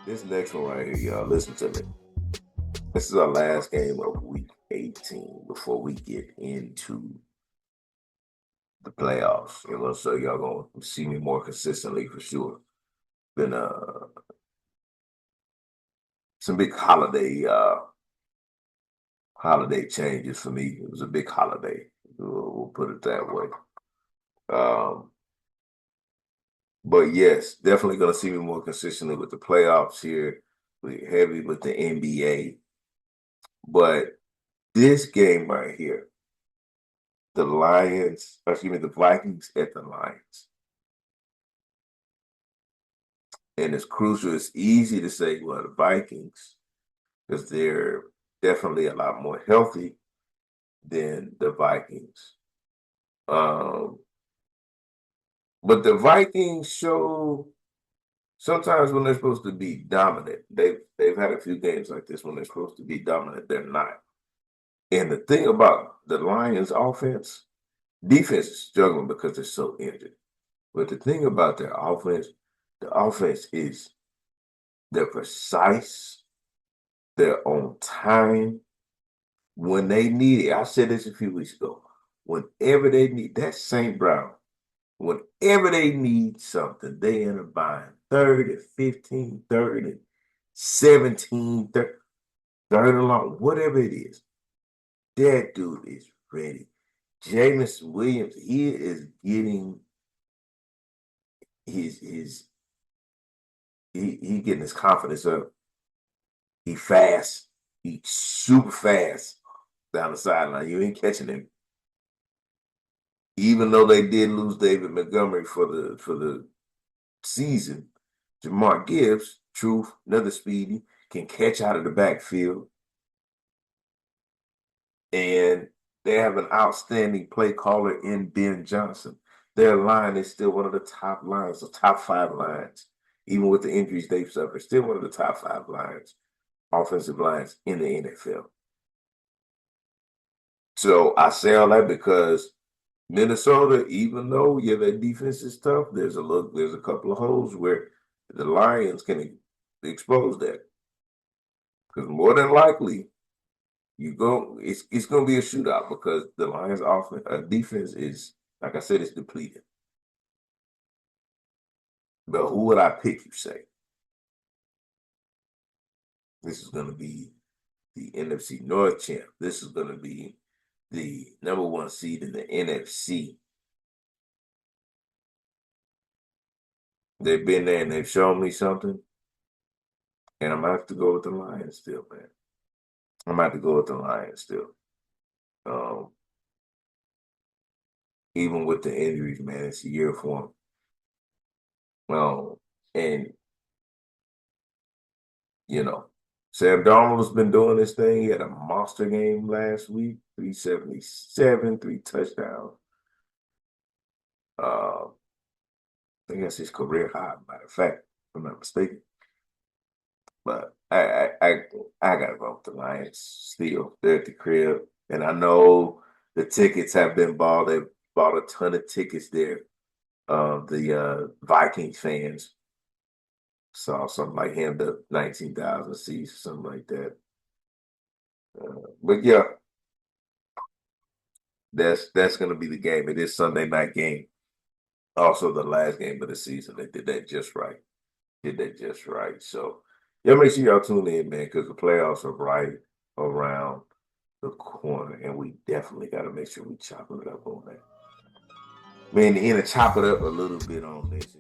This next one right here, y'all, listen to me. This is our last game of week 18 before we get into the playoffs. So y'all gonna see me more consistently for sure. Been some big holiday changes for me. It was a big holiday. We'll put it that way. Um, but yes, definitely gonna see me more consistently with the playoffs here. We're heavy with the NBA. But this game right here, the Vikings at the Lions. And it's crucial. It's easy to say, well, the Vikings, because they're definitely a lot more healthy than the Vikings. Um, but the Vikings show sometimes when they're supposed to be dominant. They've had a few games like this when they're supposed to be dominant, they're not. And the thing about the Lions defense is struggling because they're so injured. But the thing about the offense is they're precise, they're on time when they need it. I said this a few weeks ago. Whenever they need that St. Brown, whenever they need something, they end up buying 30 to 15, 30 to 17, 30, third and long, whatever it is. That dude is ready. Jameson Williams, he is getting he getting his confidence up. He fast. He super fast down the sideline. You ain't catching him. Even though they did lose David Montgomery for the season, Jamar Gibbs, truth, another speedy, can catch out of the backfield. And they have an outstanding play caller in Ben Johnson. Their line is still one of the top lines, the top 5 lines, even with the injuries they've suffered, still one of the top 5 lines, offensive lines in the NFL. So I say all that because Minnesota, even though their defense is tough, there's a couple of holes where the Lions can expose that. Because more than likely, it's gonna be a shootout because the Lions' defense is, like I said, it's depleted. But who would I pick? You say this is gonna be the NFC North champ. This is gonna be the number 1 seed in the NFC. They've been there and they've shown me something, and I'm gonna have to go with the Lions still, man. I'm gonna have to go with the Lions still. Um, even with the injuries, man, it's a year for them. And you know, Sam Darnold's been doing this thing. He had a monster game last week, 377, 3 touchdowns. I think that's his career high, matter of fact, if I'm not mistaken. But I gotta go with the Lions still. They're at the crib. And I know the tickets have been bought. They've bought a ton of tickets there. The Vikings fans saw something like him to 19,000 seats, something like that. But yeah, that's gonna be the game. It is Sunday night game. Also the last game of the season. They did that just right. Did that just right. So yeah, make sure y'all tune in, man, because the playoffs are right around the corner, and we definitely got to make sure we chop it up on that. Man, and chop it up a little bit on this.